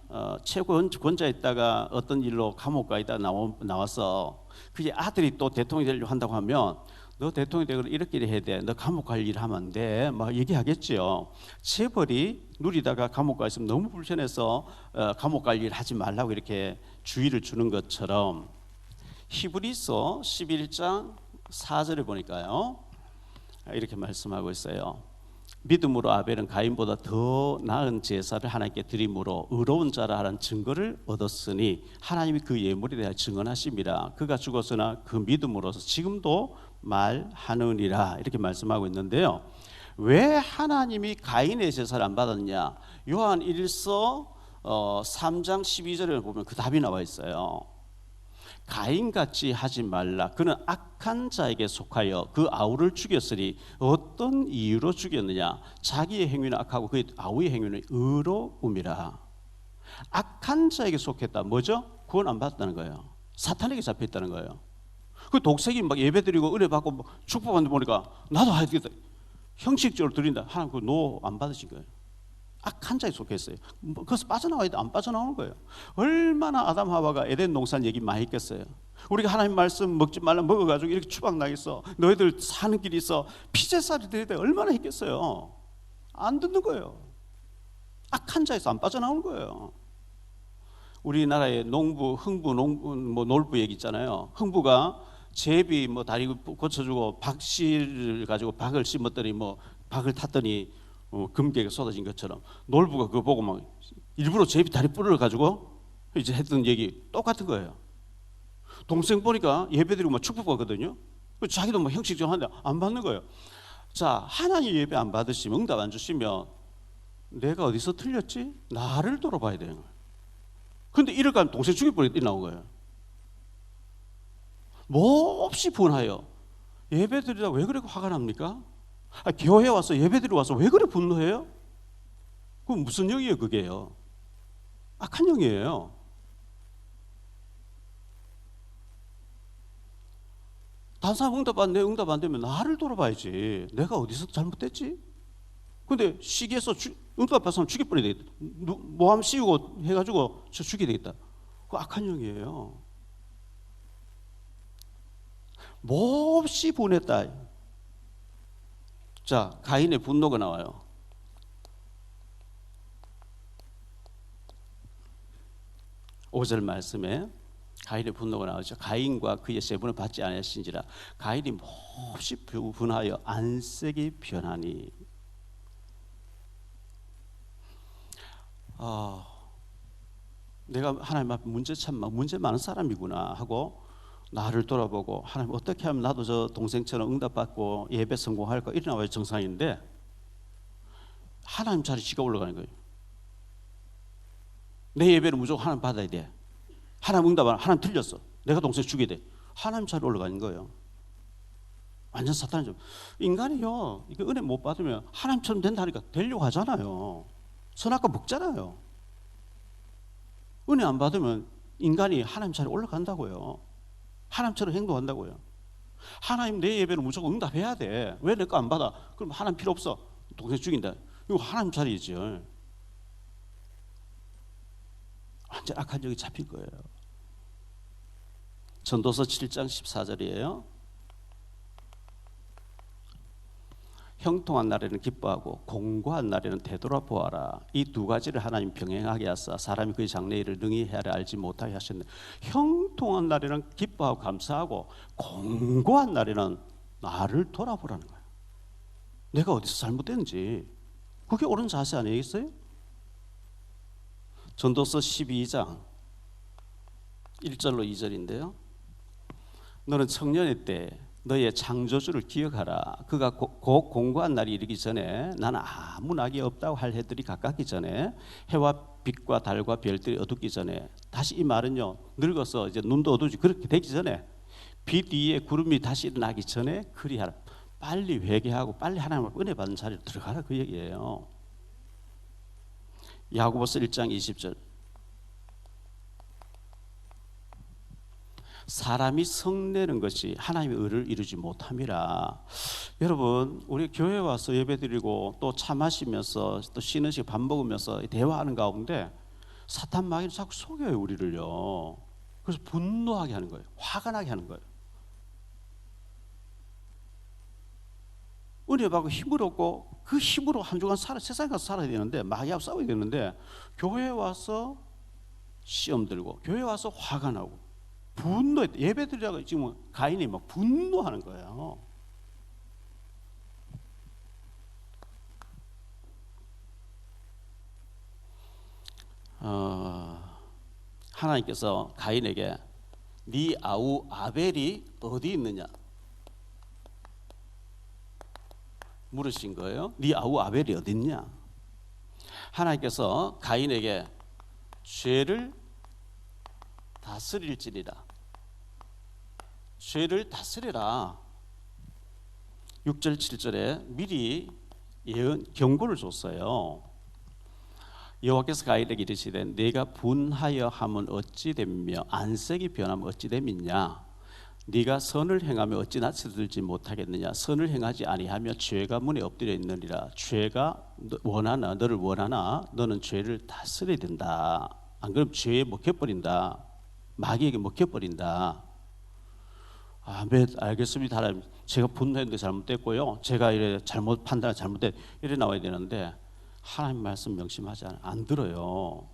최고 권자에 있다가 어떤 일로 감옥 가 있다가 나와서 그게 아들이 또 대통령이 되려고 한다고 하면 너 대통령이 되고 이렇게 해야 돼. 너 감옥 갈 일 하면 안 돼. 막 얘기하겠죠. 재벌이 누리다가 감옥 가 있으면 너무 불편해서 감옥 갈 일 하지 말라고 이렇게 주의를 주는 것처럼 히브리서 11장 4절에 보니까요. 이렇게 말씀하고 있어요. 믿음으로 아벨은 가인보다 더 나은 제사를 하나님께 드림으로 의로운 자라 하는 증거를 얻었으니 하나님이 그 예물에 대하여 증언하심이라. 그가 죽었으나 그 믿음으로서 지금도 말하느니라. 이렇게 말씀하고 있는데요. 왜 하나님이 가인의 제사를 안 받았냐? 요한 1서 3장 12절에 보면 그 답이 나와 있어요. 가인같이 하지 말라. 그는 악한 자에게 속하여 그 아우를 죽였으니 어떤 이유로 죽였느냐? 자기의 행위는 악하고 그의 아우의 행위는 의로움이라. 악한 자에게 속했다. 뭐죠? 구원 안 받았다는 거예요. 사탄에게 잡혀있다는 거예요. 그 독색이 막 예배드리고 은혜 받고 뭐 축복받는 보니까 나도 해야 되겠다. 형식적으로 드린다. 하나님 그 노 안 받으신 거예요. 악한 자에 속했어요. 그래서 빠져나와야 돼. 안 빠져나오는 거예요. 얼마나 아담 하와가 에덴 동산 얘기 많이 했겠어요. 우리가 하나님 말씀 먹지 말라 먹어가지고 이렇게 추방 나겠어. 너희들 사는 길이 있어. 피제사를 드려야 돼. 얼마나 했겠어요. 안 듣는 거예요. 악한 자에서 안 빠져나오는 거예요. 우리나라의 농부, 흥부, 농부, 뭐 놀부 얘기 있잖아요. 흥부가 제비 뭐 다리 고쳐주고 박씨를 가지고 박을 심었더니 뭐 박을 탔더니 금괴가 쏟아진 것처럼 놀부가 그거 보고 막 일부러 제비 다리 뿌리를 가지고 이제 했던 얘기 똑같은 거예요. 동생 보니까 예배드리고 막 축복받거든요. 자기도 뭐 형식적으로 하는데 안 받는 거예요. 자, 하나님 예배 안 받으시면 응답 안 주시면 내가 어디서 틀렸지? 나를 돌아봐야 되는 거예요. 근데 이럴 거면 동생 죽일 뻔이 나온 거예요. 몹시 분하여 예배드리다 왜 그렇게 화가 납니까? 교회 와서 예배드리러 와서 왜 그래 분노해요? 그럼 무슨 영이에요, 그게요? 악한 영이에요. 다른 사람 응답 안 돼, 응답 안 되면 나를 돌아봐야지. 내가 어디서 잘못됐지? 근데 시기해서 응답 받은 사람 죽여버려야 되겠다. 모함 씌우고 해가지고 저 죽여야 되겠다. 그거 악한 영이에요. 몹시 분했다. 자, 가인의 분노가 나와요. 5절 말씀에 가인의 분노가 나오죠. 가인과 그의 세분을 받지 아니하신지라 가인이 몹시 분하여 안색이 변하니. 내가 하나님 앞에 문제 많은 사람이구나 하고 나를 돌아보고 하나님 어떻게 하면 나도 저 동생처럼 응답받고 예배 성공할까 이래 나와야 정상인데 하나님 자리 지가 올라가는 거예요. 내 예배를 무조건 하나님 받아야 돼. 하나님 응답 안 하나님 틀렸어. 내가 동생 죽여야 돼. 하나님 자리 올라가는 거예요. 완전 사탄이죠. 인간이요. 이게 은혜 못 받으면 하나님처럼 된다니까 되려고 하잖아요. 선악과 먹잖아요. 은혜 안 받으면 인간이 하나님 자리에 올라간다고요. 하나님처럼 행동한다고요. 하나님 내 예배를 무조건 응답해야 돼. 왜 내 거 안 받아? 그럼 하나님 필요 없어. 동생 죽인다. 이거 하나님 자리이죠. 완전 악한 적이 잡힐 거예요. 전도서 7장 14절이에요. 형통한 날에는 기뻐하고 공고한 날에는 되돌아보아라. 이 두 가지를 하나님 병행하게 하사 사람이 그의 장래일을 능히 헤아려 알지 못하게 하셨네. 형통한 날에는 기뻐하고 감사하고 공고한 날에는 나를 돌아보라는 거예요. 내가 어디서 잘못됐는지. 그게 옳은 자세 아니겠어요? 전도서 12장 1절로 2절인데요. 너는 청년의 때 너의 창조주를 기억하라. 그가 곧 공고한 날이 이르기 전에 나는 아무 낙이 없다고 할 해들이 가깝기 전에 해와 빛과 달과 별들이 어둡기 전에. 다시 이 말은요, 늙어서 이제 눈도 어두워지고 그렇게 되기 전에 빛 위에 구름이 다시 일어나기 전에 그리하라. 빨리 회개하고 빨리 하나님 앞에 은혜 받는 자리로 들어가라 그 얘기예요. 야고보서 1장 20절. 사람이 성내는 것이 하나님의 의를 이루지 못함이라. 여러분, 우리 교회 와서 예배드리고 또 차 마시면서 또 쉬는 시간 밥 먹으면서 대화하는 가운데 사탄 마귀는 자꾸 속여요 우리를요. 그래서 분노하게 하는 거예요. 화가 나게 하는 거예요. 은혜 받고 힘을 얻고 그 힘으로 한 주간 세상에 가서 살아야 되는데, 마귀하고 싸워야 되는데, 교회에 와서 시험 들고 교회에 와서 화가 나고 분노해. 예배 드리다가 지금 가인이 막 분노하는 거예요. 하나님께서 가인에게 네 아우 아벨이 어디 있느냐 물으신 거예요. 네 아우 아벨이 어디 있냐. 하나님께서 가인에게 죄를 다스릴지니라. 죄를 다스려라. 6절 7절에 미리 경고를 줬어요. 여호와께서 가인에게 이르시되 네가 분하여 함은 어찌 되며 안색이 변하면 어찌 됨이냐. 네가 선을 행하며 어찌 낯을 들지 못하겠느냐. 선을 행하지 아니하며 죄가 문에 엎드려 있느니라. 죄가 너를 원하나 너는 죄를 다스려야 된다. 안 그러면 죄에 먹혀버린다. 마귀에게 먹혀버린다. 네, 알겠습니다. 하나님, 제가 분노했는데 잘못됐고요. 제가 이래 잘못 판단 잘못됐 이래 나와야 되는데 하나님 말씀 명심하지 안 들어요.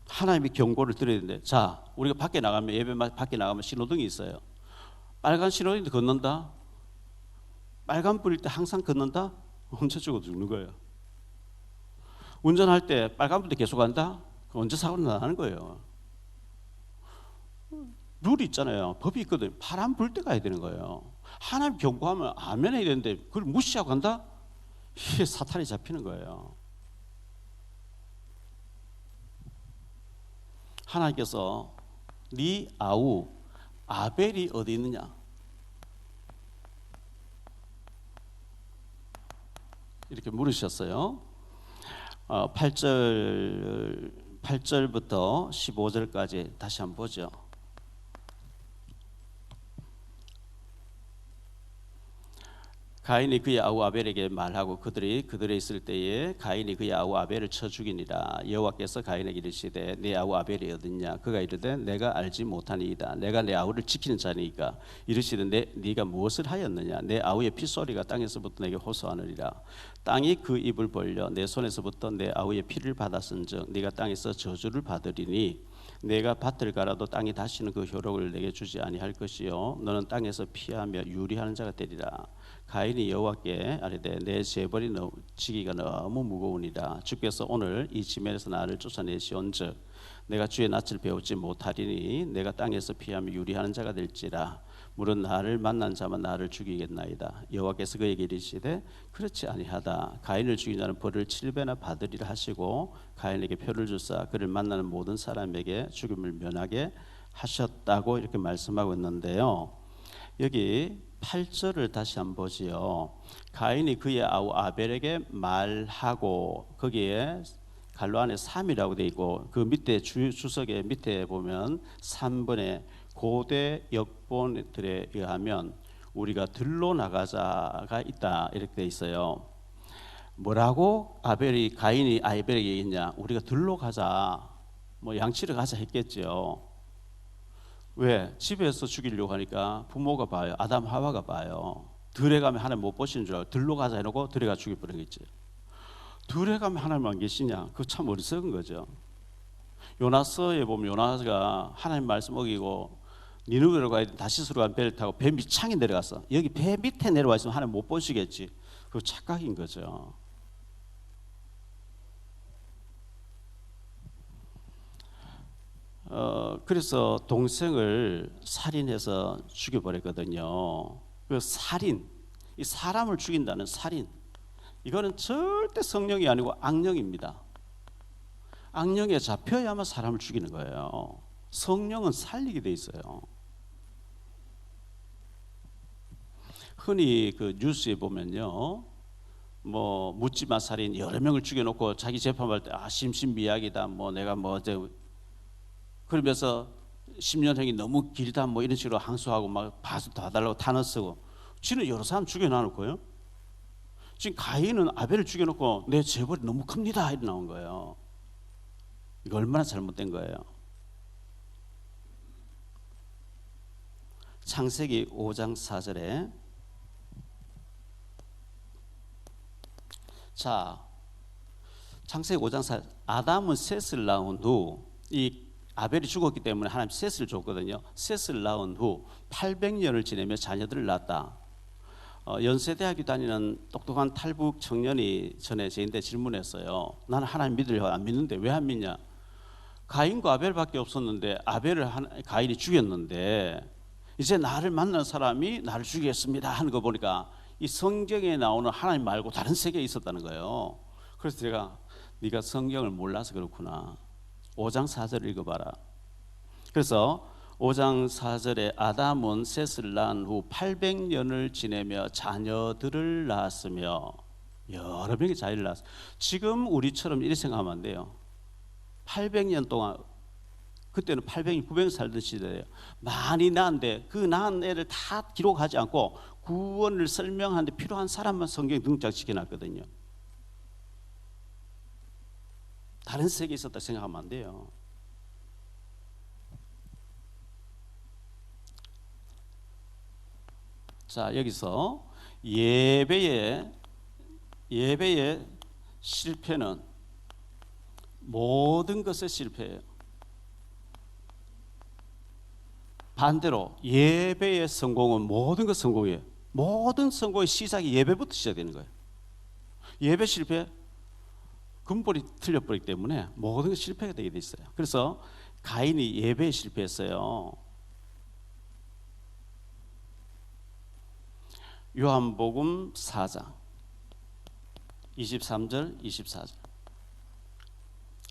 하나님의 경고를 들어야 되는데, 자, 우리가 밖에 나가면 예배 밖에 나가면 신호등이 있어요. 빨간 신호등인데 걷는다. 빨간 불일 때 항상 걷는다. 언제 죽는 거예요. 운전할 때 빨간 불 때 계속 간다. 언제 사고가 나는 거예요. 룰이 있잖아요. 법이 있거든요. 파란 불 때 가야 되는 거예요. 하나님 경고하면 아멘 해야 되는데 그걸 무시하고 간다? 이게 사탄이 잡히는 거예요. 하나님께서 네 아우 아벨이 어디 있느냐 이렇게 물으셨어요. 8절부터 15절까지 다시 한번 보죠. 가인이 그의 아우 아벨에게 말하고 그들이 있을 때에 가인이 그의 아우 아벨을 쳐 죽이니라. 여호와께서 가인에게 이르시되 내 아우 아벨이 어딨냐? 그가 이르되 내가 알지 못하니이다. 내가 내 아우를 지키는 자니까. 이르시되 네가 무엇을 하였느냐? 내 아우의 피소리가 땅에서부터 내게 호소하느니라. 땅이 그 입을 벌려 내 손에서부터 내 아우의 피를 받았은즉 네가 땅에서 저주를 받으리니 내가 밭을 갈아도 땅이 다시는 그 효력을 내게 주지 아니할 것이요 너는 땅에서 피하며 유리하는 자가 되리라. 가인이 여호와께 아뢰되 내 재벌이 지기가 너무 무거우니라. 주께서 오늘 이 지면에서 나를 쫓아내시온즉 내가 주의 낯을 배우지 못하리니 내가 땅에서 피하며 유리하는 자가 될지라. 물은 나를 만난 자만 나를 죽이겠나이다. 여호와께서 그에게 이르시되 그렇지 아니하다. 가인을 죽인 자는 벌을 7배나 받으리라 하시고 가인에게 표를 주사 그를 만나는 모든 사람에게 죽임을 면하게 하셨다고 이렇게 말씀하고 있는데요. 여기 8절을 다시 한번 보지요. 가인이 그의 아우 아벨에게 말하고 거기에 갈로 안에 3이라고 되어 있고 그 밑에 주석의 밑에 보면 3번에 고대 역본들에 의하면 우리가 들로 나가자가 있다 이렇게 되어 있어요. 뭐라고 가인이 아벨에게 얘기했냐? 우리가 들로 가자, 뭐 양치를 가자 했겠죠. 왜? 집에서 죽이려고 하니까 부모가 봐요. 아담 하와가 봐요. 들에 가면 하나님 못 보시는 줄 알고 들로 가자 해놓고 들에 가 죽여버리겠지. 들에 가면 하나님 안 계시냐? 그거 참 어리석은 거죠. 요나서에 보면 요나가 하나님 말씀 어기고 니느웨로 가야 돼. 다시스로 간 배를 타고 배 밑창에 내려갔어. 여기 배 밑에 내려와 있으면 하나님 못 보시겠지. 그거 착각인 거죠. 그래서 동생을 살인해서 죽여버렸거든요. 그 살인, 이 사람을 죽인다는 살인, 이거는 절대 성령이 아니고 악령입니다. 악령에 잡혀야만 사람을 죽이는 거예요. 성령은 살리게 돼 있어요. 흔히 그 뉴스에 보면요, 뭐 묻지마 살인 여러 명을 죽여놓고 자기 재판할 때 심신미약이다, 뭐 내가 뭐 그러면서 10년형이 너무 길다 뭐 이런 식으로 항소하고 막 봐서 봐달라고 탄원 쓰고 지는 여러 사람 죽여놔놓고요. 지금 가인은 아벨을 죽여놓고 내 재벌이 너무 큽니다 이렇게 나온 거예요. 이거 얼마나 잘못된 거예요. 창세기 5장 4절에 자, 창세기 5장 4절 아담은 셋을 낳은 후 이 아벨이 죽었기 때문에 하나님 셋을 줬거든요. 셋을 낳은 후 800년을 지내며 자녀들을 낳았다. 연세대학교 다니는 똑똑한 탈북 청년이 전에 저한테 질문했어요. 나는 하나님 믿으려고 안 믿는데 왜 안 믿냐? 가인과 아벨밖에 없었는데 가인이 죽였는데 이제 나를 만난 사람이 나를 죽이겠습니다 하는 거 보니까 이 성경에 나오는 하나님 말고 다른 세계에 있었다는 거예요. 그래서 제가 네가 성경을 몰라서 그렇구나. 5장 4절 읽어봐라. 그래서 5장 4절에 아담은 셋을 낳은 후 800년을 지내며 자녀들을 낳았으며 여러 명의 자녀를 낳았어요. 지금 우리처럼 이렇게 생각하면 안 돼요. 800년 동안 그때는 800년, 900년 살던 시대예요. 많이 낳았는데 그 낳은 애를 다 기록하지 않고 구원을 설명하는데 필요한 사람만 성경에 등장시켜놨거든요. 다른 세계에 있었다 생각하면 안 돼요. 자, 여기서 예배의 실패는 모든 것의 실패예요. 반대로 예배의 성공은 모든 것 성공이에요. 모든 성공의 시작이 예배부터 시작되는 거예요. 예배 실패 근본이 틀려버리기 때문에 모든 것 실패가 되게 돼 있어요. 그래서 가인이 예배에 실패했어요. 요한복음 4장 23절 24절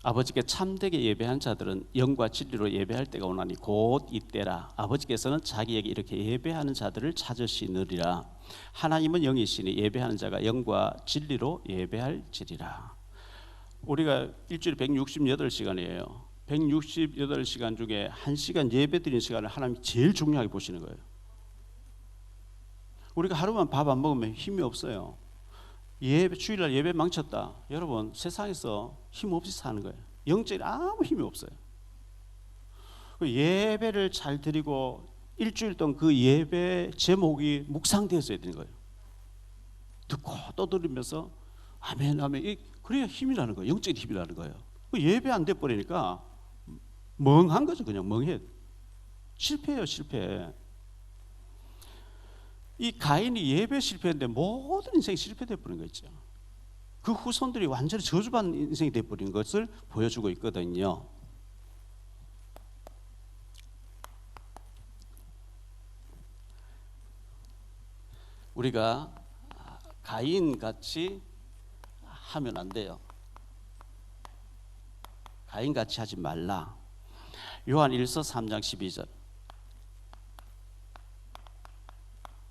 아버지께 참되게 예배한 자들은 영과 진리로 예배할 때가 오나니 곧 이때라. 아버지께서는 자기에게 이렇게 예배하는 자들을 찾으시느니라. 하나님은 영이시니 예배하는 자가 영과 진리로 예배할지리라. 우리가 일주일에 168시간이에요. 168시간 중에 1시간 예배 드리는 시간을 하나님이 제일 중요하게 보시는 거예요. 우리가 하루만 밥 안 먹으면 힘이 없어요. 주일날 예배 망쳤다. 여러분, 세상에서 힘 없이 사는 거예요. 영적인 아무 힘이 없어요. 예배를 잘 드리고 일주일 동안 그 예배 제목이 묵상되어져야 되는 거예요. 듣고 또 들으면서 아멘 아멘, 그래야 힘이 나는 거예요. 영적인 힘이 나는 거예요. 예배 안 돼 버리니까 멍한 거죠. 그냥 멍해. 실패해요. 실패. 이 가인이 예배 실패했는데 모든 인생이 실패돼 버린 거 있죠. 그 후손들이 완전히 저주받는 인생이 돼 버린 것을 보여주고 있거든요. 우리가 가인 같이 하면 안 돼요. 가인 같이 하지 말라. 요한 1서 3장 12절.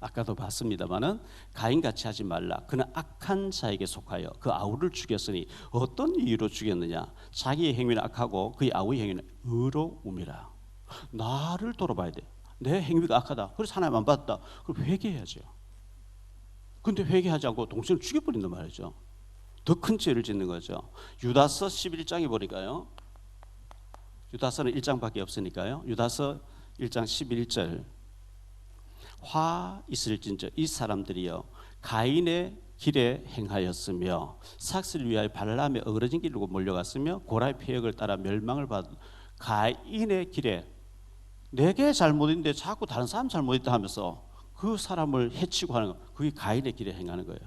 아까도 봤습니다마는 가인같이 하지 말라. 그는 악한 자에게 속하여 그 아우를 죽였으니 어떤 이유로 죽였느냐? 자기의 행위는 악하고 그의 아우의 행위는 의로움이라. 나를 돌아봐야 돼. 내 행위가 악하다. 그래서 하나님 안 받았다. 그럼 회개해야죠. 근데 회개하지 않고 동생을 죽여버린단 말이죠. 더 큰 죄를 짓는 거죠. 유다서 11장에 보니까요. 유다서는 1장밖에 없으니까요. 유다서 1장 11절. 화 있을진저 이 사람들이여 가인의 길에 행하였으며 삭스를 위하여 발람의 어그러진 길로 몰려갔으며 고라의 폐역을 따라 멸망을 받은 가인의 길에 내게 잘못인데 자꾸 다른 사람 잘못했다 하면서 그 사람을 해치고 하는 거, 그게 가인의 길에 행하는 거예요.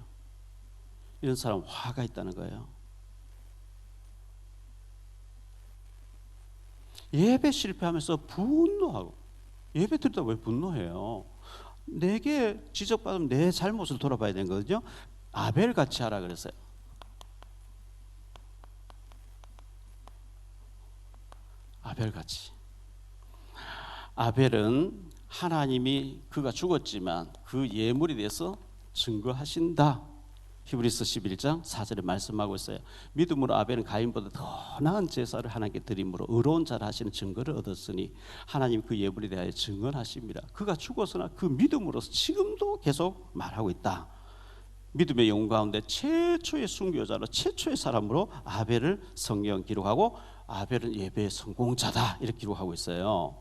이런 사람 화가 있다는 거예요. 예배 실패하면서 분노하고, 예배 드리다 왜 분노해요? 내게 지적받으면 내 잘못을 돌아봐야 되는 거거든요. 아벨 같이 하라 그랬어요. 아벨 같이. 아벨은 하나님이 그가 죽었지만 그 예물에 대해서 증거하신다. 히브리서 11장 4절에 말씀하고 있어요. 믿음으로 아벨은 가인보다 더 나은 제사를 하나님께 드림으로 의로운 자를 하시는 증거를 얻었으니 하나님 그 예물에 대하여 증언하십니다. 그가 죽었으나 그 믿음으로서 지금도 계속 말하고 있다. 믿음의 영혼 가운데 최초의 순교자로 최초의 사람으로 아벨을 성경 기록하고 아벨은 예배의 성공자다 이렇게 기록하고 있어요.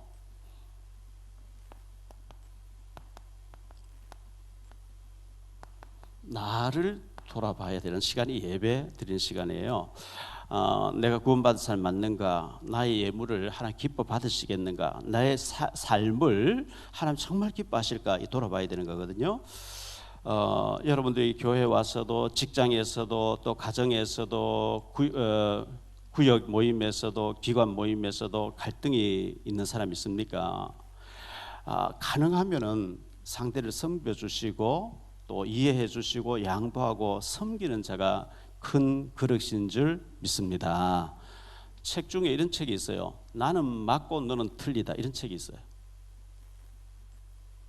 나를 돌아봐야 되는 시간이 예배 드리는 시간이에요. 내가 구원받은 사람 맞는가? 나의 예물을 하나님 기뻐 받으시겠는가? 나의 삶을 하나님 정말 기뻐하실까? 돌아봐야 되는 거거든요. 여러분들이 교회 와서도 직장에서도 또 가정에서도 구역 모임에서도 기관 모임에서도 갈등이 있는 사람 있습니까? 가능하면은 상대를 섬겨주시고 또 이해해 주시고 양보하고 섬기는 자가 큰 그릇인 줄 믿습니다. 책 중에 이런 책이 있어요. 나는 맞고 너는 틀리다 이런 책이 있어요.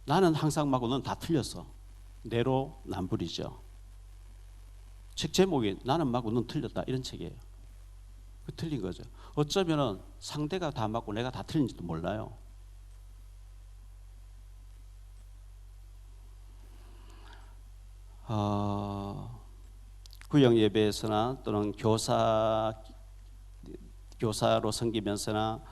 나는 항상 맞고 너는 다 틀렸어. 내로남불이죠. 책 제목이 나는 맞고 너는 틀렸다 이런 책이에요. 그 틀린 거죠. 어쩌면은 상대가 다 맞고 내가 다 틀린지도 몰라요. 구역 예배에서나 또는 교사로 섬기면서나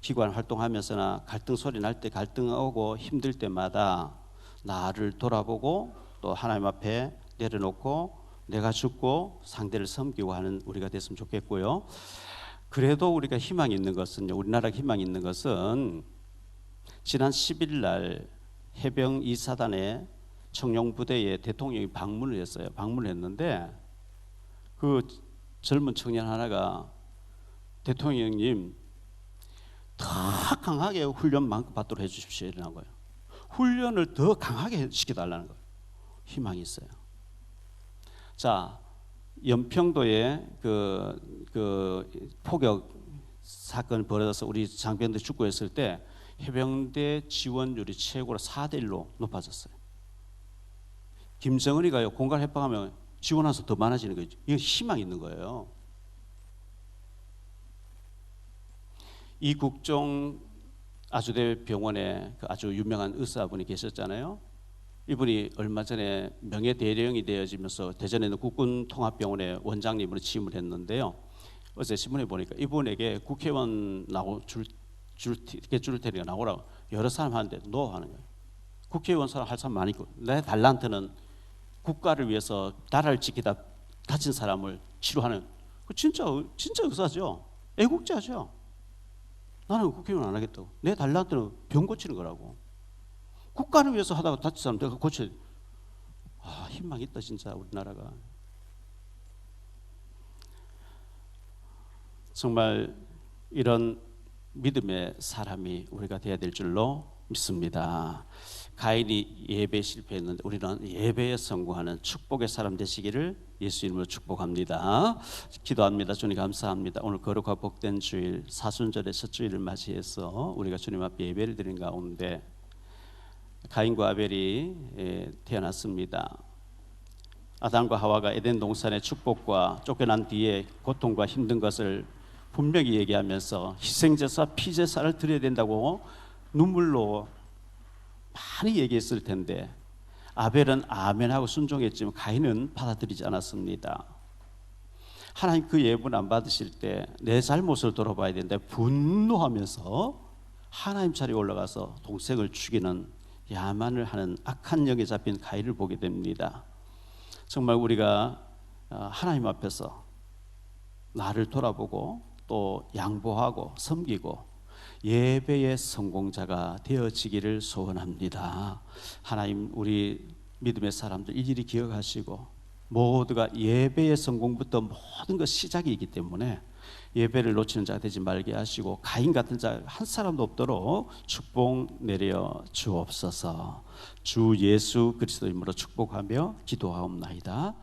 기관 활동하면서나 갈등 소리 날 때 갈등하고 힘들 때마다 나를 돌아보고 또 하나님 앞에 내려놓고 내가 죽고 상대를 섬기고 하는 우리가 됐으면 좋겠고요. 그래도 우리가 희망이 있는 것은요. 우리나라가 희망이 있는 것은 지난 10일 날 해병 2사단의 청룡부대에 대통령이 방문을 했어요. 방문을 했는데 그 젊은 청년 하나가 대통령님 더 강하게 훈련 받도록 해주십시오 이러는 거예요. 훈련을 더 강하게 시켜달라는 거예요. 희망이 있어요. 자, 연평도에 그 폭격 사건 벌어져서 우리 장병들 죽고 했을 때 해병대 지원율이 최고로 4대1로 높아졌어요. 김정은이가요 공갈 협박하면 지원해서 더 많아지는 거죠. 이건 희망이 있는 거예요. 이국종 아주대 병원에 그 아주 유명한 의사분이 계셨잖아요. 이분이 얼마 전에 명예대령이 되어지면서 대전에 있는 국군통합병원에 원장님으로 취임을 했는데요. 어제 신문에 보니까 이분에게 국회의원 티켓 줄 테니까 나오라고 여러 사람 하는데 노 하는 거예요. 국회의원 사람 할 사람 많이 있고, 내 달란트는 국가를 위해서 나라를 지키다 다친 사람을 치료하는, 그 진짜 의사죠. 애국자죠. 나는 국회의원 안 하겠다고. 내 달란트는 병 고치는 거라고. 국가를 위해서 하다가 다친 사람 내가 고쳐야 돼. 희망 있다 진짜 우리나라가. 정말 이런 믿음의 사람이 우리가 되어야 될 줄로 믿습니다. 가인이 예배 실패했는데 우리는 예배에 성공하는 축복의 사람 되시기를 예수 이름으로 축복합니다. 기도합니다. 주님 감사합니다. 오늘 거룩하고 복된 주일, 사순절의 첫 주일을 맞이해서 우리가 주님 앞에 예배를 드린 가운데 가인과 아벨이 태어났습니다. 아담과 하와가 에덴 동산의 축복과 쫓겨난 뒤에 고통과 힘든 것을 분명히 얘기하면서 희생제사, 피제사를 드려야 된다고 눈물로 많이 얘기했을 텐데 아벨은 아멘하고 순종했지만 가인은 받아들이지 않았습니다. 하나님 그 예분 안 받으실 때 내 잘못을 돌아봐야 되는데 분노하면서 하나님 자리에 올라가서 동생을 죽이는 야만을 하는 악한 영에 잡힌 가인을 보게 됩니다. 정말 우리가 하나님 앞에서 나를 돌아보고 또 양보하고 섬기고 예배의 성공자가 되어지기를 소원합니다. 하나님 우리 믿음의 사람들 일일이 기억하시고 모두가 예배의 성공부터 모든 것 시작이기 때문에 예배를 놓치는 자가 되지 말게 하시고 가인 같은 자 한 사람도 없도록 축복 내려 주옵소서. 주 예수 그리스도 이름으로 축복하며 기도하옵나이다.